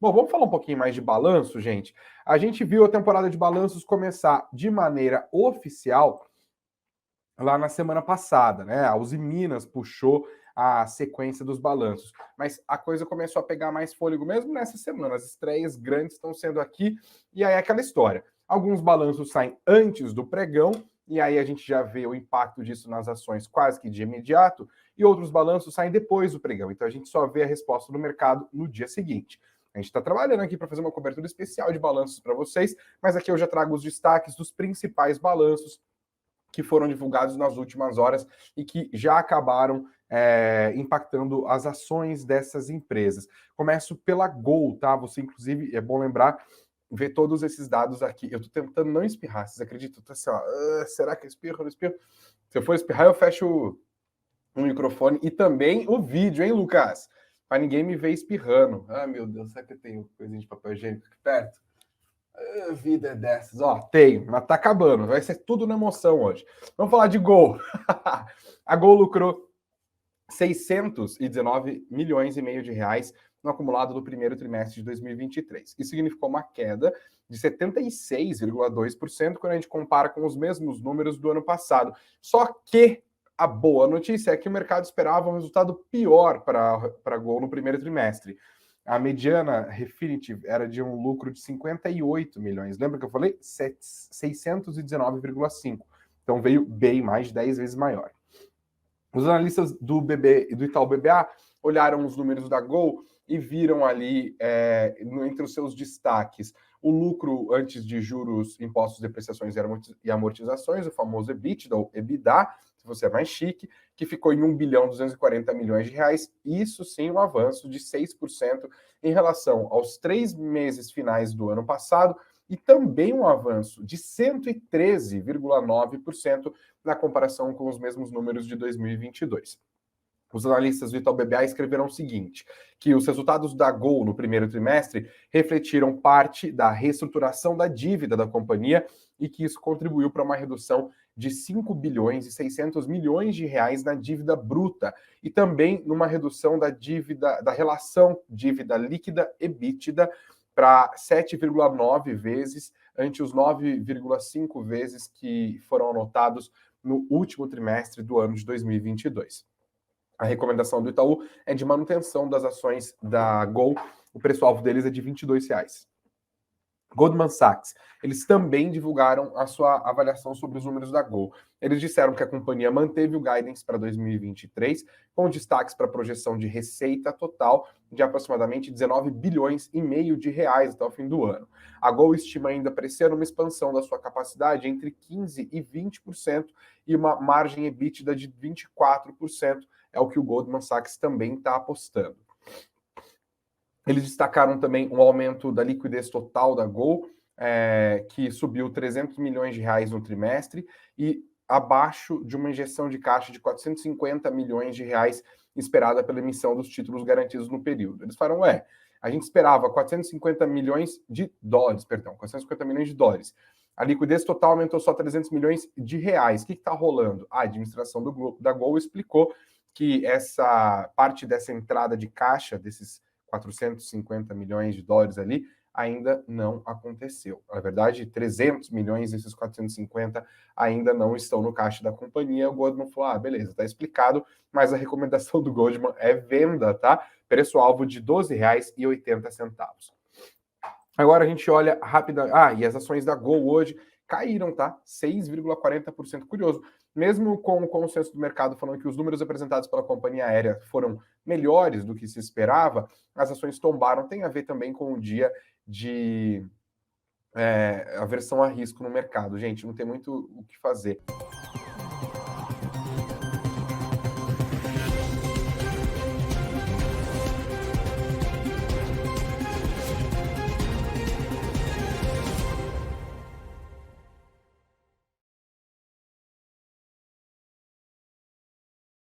Bom, vamos falar um pouquinho mais de balanço, gente. A gente viu a temporada de balanços começar de maneira oficial lá na semana passada, né? A Uzi Minas puxou a sequência dos balanços, mas a coisa começou a pegar mais fôlego mesmo nessa semana. As estreias grandes estão sendo aqui, e aí é aquela história. Alguns balanços saem antes do pregão, e aí a gente já vê o impacto disso nas ações quase que de imediato, e outros balanços saem depois do pregão. Então a gente só vê a resposta do mercado no dia seguinte. A gente está trabalhando aqui para fazer uma cobertura especial de balanços para vocês, mas aqui eu já trago os destaques dos principais balanços que foram divulgados nas últimas horas e que já acabaram impactando as ações dessas empresas. Começo pela Gol, tá? Você, inclusive, é bom lembrar, ver todos esses dados aqui. Eu tô tentando não espirrar, vocês acreditam? Tô assim, ó, será que eu espirro? Não espirro? Se eu for espirrar, eu fecho o microfone e também o vídeo, hein, Lucas? Para ninguém me ver espirrando. Ah, meu Deus, será que eu tenho coisinha de papel higiênico aqui perto? A vida é dessas. Ó, tenho, mas tá acabando. Vai ser tudo na emoção hoje. Vamos falar de Gol. A Gol lucrou 619 milhões e meio de reais no acumulado do primeiro trimestre de 2023. Isso significou uma queda de 76,2% quando a gente compara com os mesmos números do ano passado. Só que a boa notícia é que o mercado esperava um resultado pior para a Gol no primeiro trimestre. A mediana Refinitiv era de um lucro de 58 milhões. Lembra que eu falei? 619,5. Então veio bem mais de 10 vezes maior. Os analistas do Itaú BBA olharam os números da Gol e viram ali, entre os seus destaques, o lucro antes de juros, impostos, depreciações e amortizações, o famoso EBITDA, ou EBITDA, se você é mais chique, que ficou em 1 bilhão 240 milhões de reais. Isso sim, um avanço de 6% em relação aos 3 meses finais do ano passado, e também um avanço de 113,9% na comparação com os mesmos números de 2022. Os analistas do Itaú BBA escreveram o seguinte, que os resultados da Gol no primeiro trimestre refletiram parte da reestruturação da dívida da companhia e que isso contribuiu para uma redução de 5 bilhões e 600 milhões de reais na dívida bruta e também numa redução da dívida, da relação dívida líquida EBITDA para 7,9 vezes, ante os 9,5 vezes que foram anotados no último trimestre do ano de 2022. A recomendação do Itaú é de manutenção das ações da Gol. O preço-alvo deles é de R$ 22,00. Goldman Sachs, eles também divulgaram a sua avaliação sobre os números da Gol. Eles disseram que a companhia manteve o guidance para 2023, com destaques para a projeção de receita total de aproximadamente 19 bilhões e meio de reais até o fim do ano. A Gol estima ainda para esse ano uma expansão da sua capacidade entre 15% e 20% e uma margem EBITDA de 24%, é o que o Goldman Sachs também está apostando. Eles destacaram também um aumento da liquidez total da Gol, que subiu 300 milhões de reais no trimestre e abaixo de uma injeção de caixa de 450 milhões de reais esperada pela emissão dos títulos garantidos no período. Eles falaram, a gente esperava 450 milhões de dólares. A liquidez total aumentou só 300 milhões de reais. O que está rolando? A administração da Gol explicou que essa parte dessa entrada de caixa, desses 450 milhões de dólares ali, ainda não aconteceu. Na verdade, 300 milhões desses 450 ainda não estão no caixa da companhia. O Goldman falou, beleza, tá explicado, mas a recomendação do Goldman é venda, tá? Preço-alvo de R$ 12,80. Agora a gente olha rápida. E as ações da Gol hoje caíram, tá? 6,40%. Curioso. Mesmo com o consenso do mercado falando que os números apresentados pela companhia aérea foram melhores do que se esperava, as ações tombaram. Tem a ver também com o dia de aversão a risco no mercado. Gente, não tem muito o que fazer.